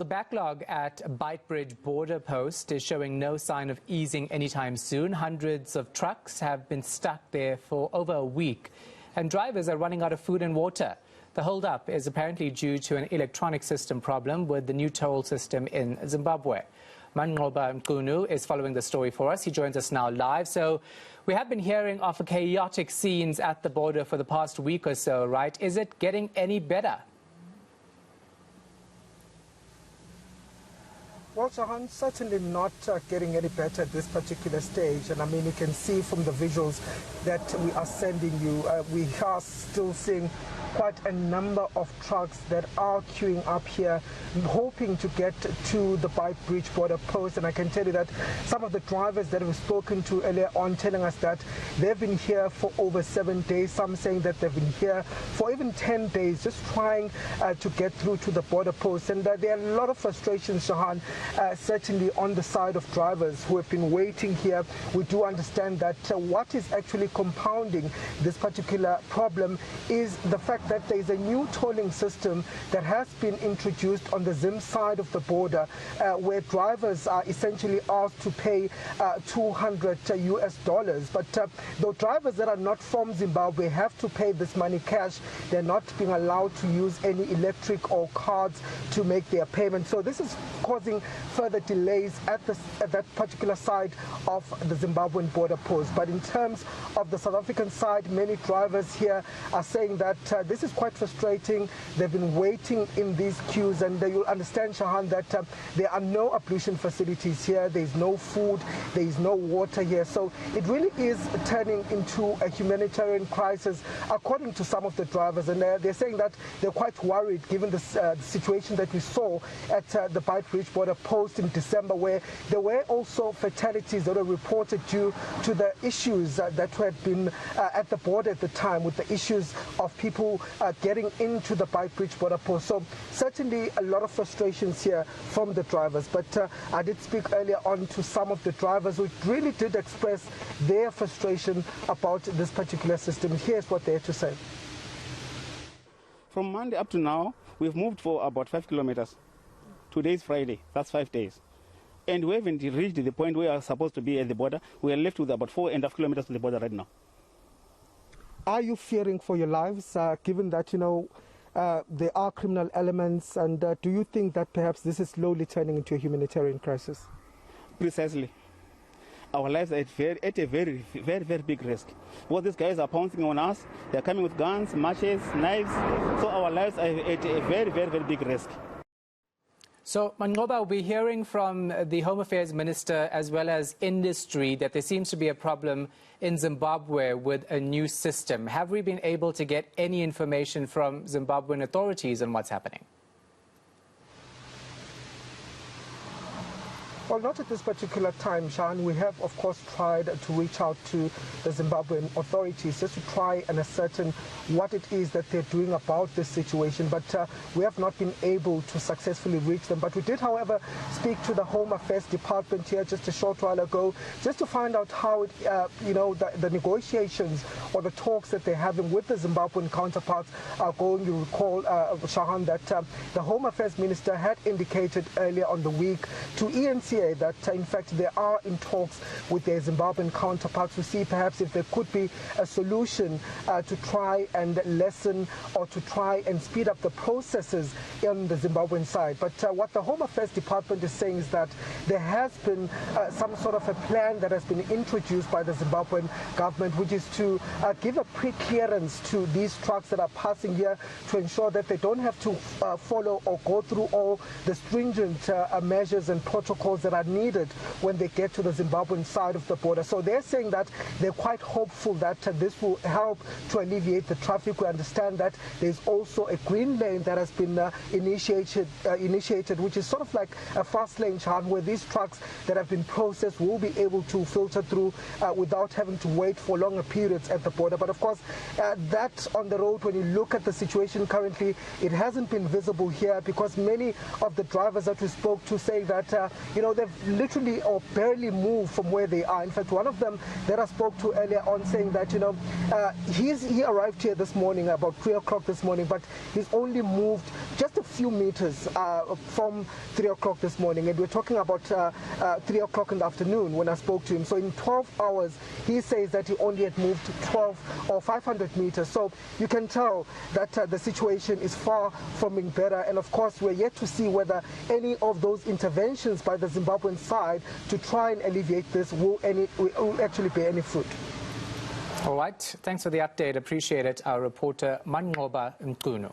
The backlog at Beitbridge border post is showing no sign of easing anytime soon. Hundreds of trucks have been stuck there for over a week, and drivers are running out of food and water. The holdup is apparently due to an electronic system problem with the new toll system in Zimbabwe. Manqoba Mqunu is following the story for us. He joins us now live. So we have been hearing of chaotic scenes at the border for the past week or so, right? Is it getting any better? Well, Shahan, certainly not getting any better at this particular stage. And I mean, you can see from the visuals that we are sending you, we are still seeing quite a number of trucks that are queuing up here, hoping to get to the Beitbridge border post. And I can tell you that some of the drivers that we've spoken to earlier on telling us that they've been here for over 7 days, some saying that they've been here for even 10 days, just trying to get through to the border post. And there are a lot of frustrations, Shahan, certainly on the side of drivers who have been waiting here. We do understand that what is actually compounding this particular problem is the fact that there is a new tolling system that has been introduced on the Zim side of the border, where drivers are essentially asked to pay $200 US. But the drivers that are not from Zimbabwe have to pay this money cash. They're not being allowed to use any electric or cards to make their payment. So this is causing further delays at that particular side of the Zimbabwean border post. But in terms of the South African side, many drivers here are saying that this is quite frustrating. They've been waiting in these queues, and you'll understand, Shahan, that there are no ablution facilities here. There's no food, there is no water here. So it really is turning into a humanitarian crisis, according to some of the drivers. And they're saying that they're quite worried, given the situation that we saw at the Beitbridge border post in December, where there were also fatalities that were reported due to the issues that had been at the border at the time, with the issues of people getting into the Beitbridge border post. So certainly a lot of frustrations here from the drivers. But I did speak earlier on to some of the drivers who really did express their frustration about this particular system. Here's what they had to say. From Monday up to now, we've moved for about 5 kilometers. Today is Friday, that's 5 days. And we haven't reached the point where we are supposed to be at the border. We are left with about 4.5 kilometers to the border right now. Are you fearing for your lives, given that, you know, there are criminal elements, and do you think that perhaps this is slowly turning into a humanitarian crisis? Precisely. Our lives are at a very, very big risk. Because these guys are pouncing on us, they're coming with guns, machetes, knives, so our lives are at a very, very big risk. So, Manqoba, we're hearing from the Home Affairs Minister as well as industry that there seems to be a problem in Zimbabwe with a new system. Have we been able to get any information from Zimbabwean authorities on what's happening? Well, not at this particular time, Shan. We have, of course, tried to reach out to the Zimbabwean authorities just to try and ascertain what it is that they're doing about this situation. But we have not been able to successfully reach them. But we did, however, speak to the Home Affairs Department here just a short while ago, just to find out how it, the negotiations or the talks that they're having with the Zimbabwean counterparts are going. You recall, Shahan, that the Home Affairs Minister had indicated earlier on the week to ENCA that in fact they are in talks with their Zimbabwean counterparts to see perhaps if there could be a solution to try and lessen or to try and speed up the processes on the Zimbabwean side. But what the Home Affairs Department is saying is that there has been some sort of a plan that has been introduced by the Zimbabwean government, which is to give a pre-clearance to these trucks that are passing here to ensure that they don't have to follow or go through all the stringent measures and protocols that are needed when they get to the Zimbabwean side of the border. So they're saying that they're quite hopeful that this will help to alleviate the traffic. We understand that there's also a green lane that has been initiated, which is sort of like a fast lane, Chan, where these trucks that have been processed will be able to filter through without having to wait for longer periods at the border. But of course, that on the road, when you look at the situation currently, it hasn't been visible here, because many of the drivers that we spoke to say that, they've literally or barely moved from where they are. In fact, one of them that I spoke to earlier on saying that, he arrived here this morning about 3 o'clock this morning, but he's only moved just a few meters from 3 o'clock this morning. And we're talking about 3 o'clock in the afternoon when I spoke to him. So in 12 hours, he says that he only had moved 12 or 500 meters. So you can tell that the situation is far from being better. And of course, we're yet to see whether any of those interventions by the Zimbabwean side to try and alleviate this will actually bear any fruit. All right. Thanks for the update. Appreciate it. Our reporter Mangoba Mkuno.